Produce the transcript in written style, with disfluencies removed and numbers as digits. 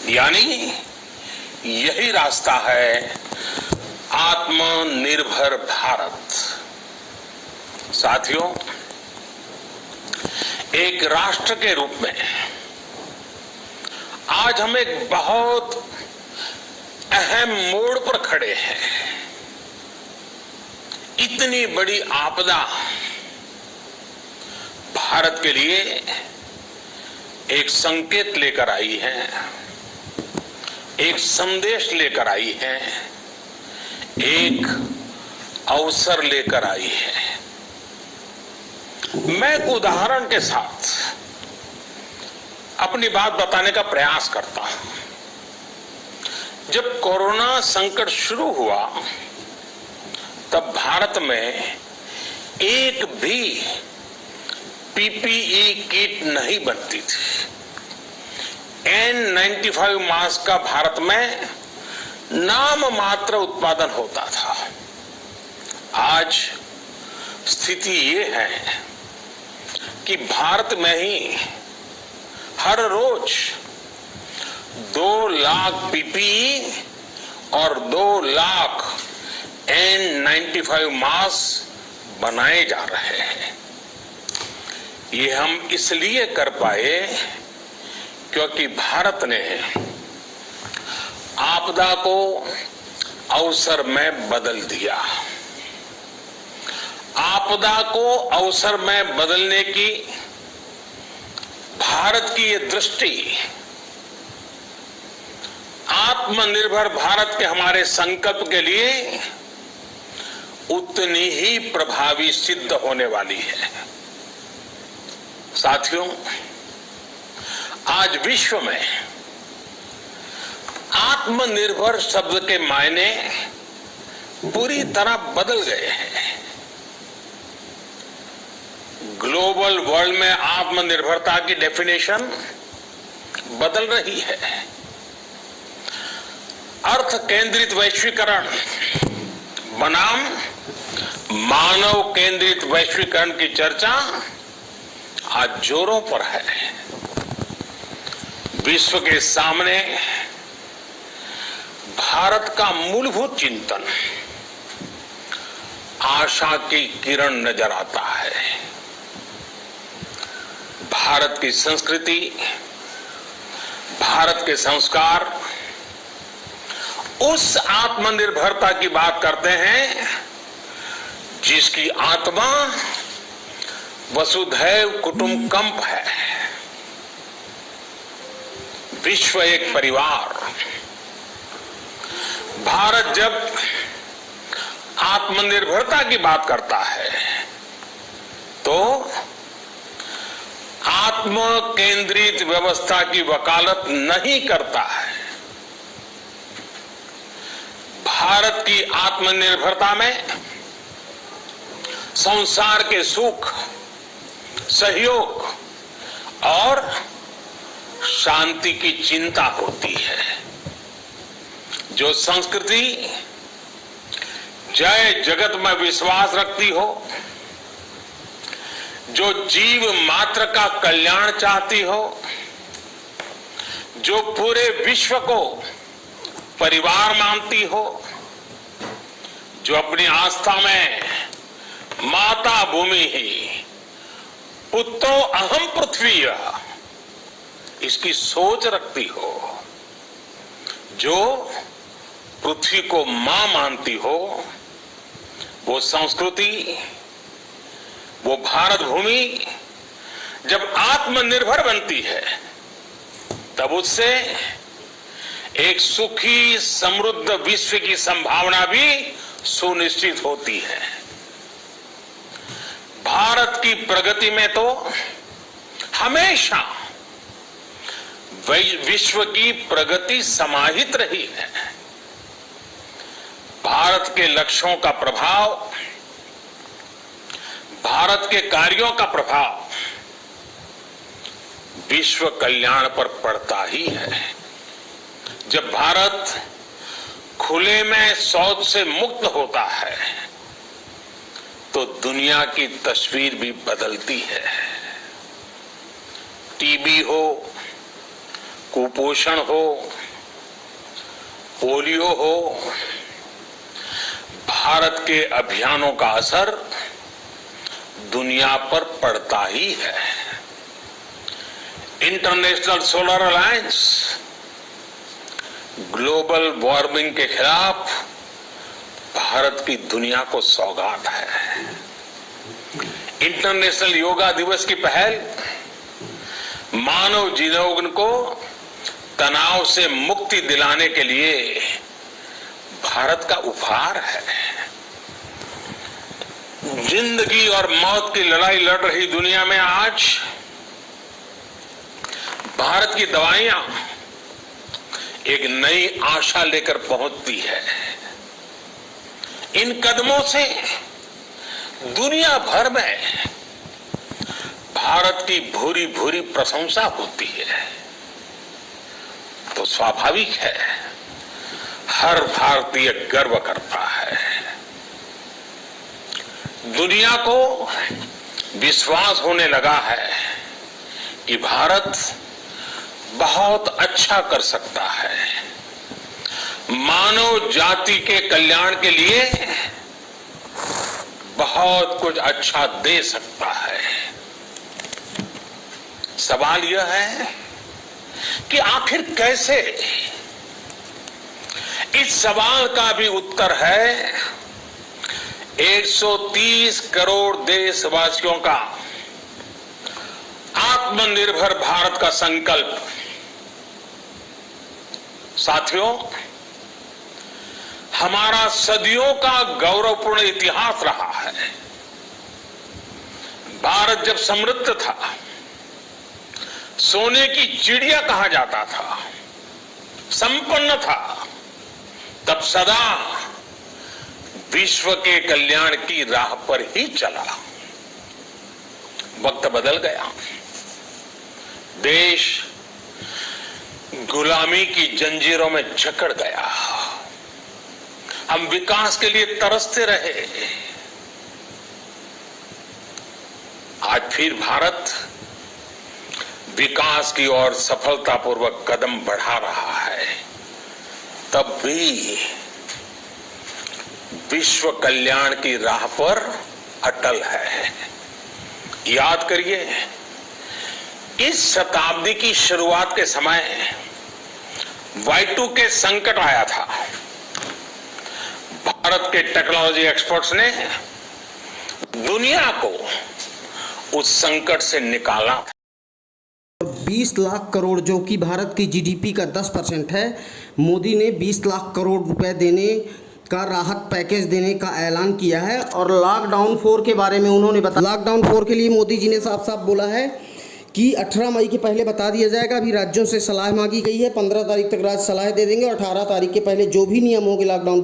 यानी यही रास्ता है आत्मनिर्भर भारत। साथियों, एक राष्ट्र के रूप में आज हम एक बहुत अहम मोड़ पर खड़े हैं। इतनी बड़ी आपदा भारत के लिए एक संकेत लेकर आई है, एक संदेश लेकर आई है, एक अवसर लेकर आई है। मैं एक उदाहरण के साथ अपनी बात बताने का प्रयास करता हूं। जब कोरोना संकट शुरू हुआ तब भारत में एक भी पीपीई किट नहीं बनती थी। N95 मास्क का भारत में नाम मात्र उत्पादन होता था। आज स्थिति ये है कि भारत में ही हर रोज 2 लाख पीपीई और 2 लाख N95 मास्क बनाए जा रहे हैं। ये हम इसलिए कर पाए क्योंकि भारत ने आपदा को अवसर में बदल दिया। आपदा को अवसर में बदलने की भारत की ये दृष्टि आत्मनिर्भर भारत के हमारे संकल्प के लिए उतनी ही प्रभावी सिद्ध होने वाली है। साथियों, आज विश्व में आत्मनिर्भर शब्द के मायने पूरी तरह बदल गए हैं। ग्लोबल वर्ल्ड में आत्मनिर्भरता की डेफिनेशन बदल रही है। अर्थ केंद्रित वैश्वीकरण बनाम मानव केंद्रित वैश्वीकरण की चर्चा आज जोरों पर है। विश्व के सामने भारत का मूलभूत चिंतन आशा की किरण नजर आता है। भारत की संस्कृति, भारत के संस्कार उस आत्मनिर्भरता की बात करते हैं जिसकी आत्मा वसुधैव कुटुंबकम है। विश्व एक परिवार। भारत जब आत्मनिर्भरता की बात करता है तो आत्म केंद्रित व्यवस्था की वकालत नहीं करता है। भारत की आत्मनिर्भरता में संसार के सुख, सहयोग और शांति की चिंता होती है। जो संस्कृति जय जगत में विश्वास रखती हो, जो जीव मात्र का कल्याण चाहती हो, जो पूरे विश्व को परिवार मानती हो, जो अपनी आस्था में माता भूमि ही पुत्रो अहम पृथ्वी इसकी सोच रखती हो, जो पृथ्वी को मां मानती हो, वो संस्कृति, वो भारत भूमि जब आत्मनिर्भर बनती है तब उससे एक सुखी समृद्ध विश्व की संभावना भी सुनिश्चित होती है। भारत की प्रगति में तो हमेशा विश्व की प्रगति समाहित रही है। भारत के लक्ष्यों का प्रभाव, भारत के कार्यों का प्रभाव विश्व कल्याण पर पड़ता ही है। जब भारत खुले में शौच से मुक्त होता है तो दुनिया की तस्वीर भी बदलती है। टीबी हो, कुपोषण हो, पोलियो हो, भारत के अभियानों का असर दुनिया पर पड़ता ही है। International solar alliance global warming के खिलाफ भारत की दुनिया को सौगात है। इंटरनेशनल योगा दिवस की पहल मानव जीवन को तनाव से मुक्ति दिलाने के लिए भारत का उपहार है। जिंदगी और मौत की लड़ाई लड़ रही दुनिया में आज भारत की दवाइयां एक नई आशा लेकर पहुंचती है। इन कदमों से दुनिया भर में भारत की भूरी भूरी प्रशंसा होती है। तो स्वाभाविक है, हर भारतीय गर्व करता है। दुनिया को विश्वास होने लगा है कि भारत बहुत अच्छा कर सकता है, मानव जाति के कल्याण के लिए बहुत कुछ अच्छा दे सकता है। सवाल यह है कि आखिर कैसे? इस सवाल का भी उत्तर है 130 करोड़ देशवासियों का आत्मनिर्भर भारत का संकल्प। साथियों, हमारा सदियों का गौरवपूर्ण इतिहास रहा है। भारत जब समृद्ध था, सोने की चिड़िया कहा जाता था, संपन्न था, तब सदा विश्व के कल्याण की राह पर ही चला। वक्त बदल गया, देश गुलामी की जंजीरों में जकड़ गया। हम विकास के लिए तरसते रहे। आज फिर भारत विकास की ओर सफलतापूर्वक कदम बढ़ा रहा है। तब भी विश्व कल्याण की राह पर अटल है। याद करिए, इस शताब्दी की शुरुआत के समय Y2K संकट आया था। भारत के टेक्नोलॉजी एक्सपर्ट्स ने दुनिया को उस संकट से निकाला। 20 लाख करोड़ जो कि भारत की जीडीपी का 10% है, मोदी ने 20 लाख करोड़ रुपए देने का राहत पैकेज देने का ऐलान किया है। और लॉकडाउन 4 के बारे में उन्होंने बताया। लॉकडाउन 4 के लिए मोदी जी ने साफ साफ बोला है कि 18 मई के पहले बता दिया जाएगा। अभी राज्यों से सलाह मांगी गई है, 15 तारीख तक राज्य सलाह दे देंगे और 18 तारीख के पहले जो भी नियम होंगे लॉकडाउन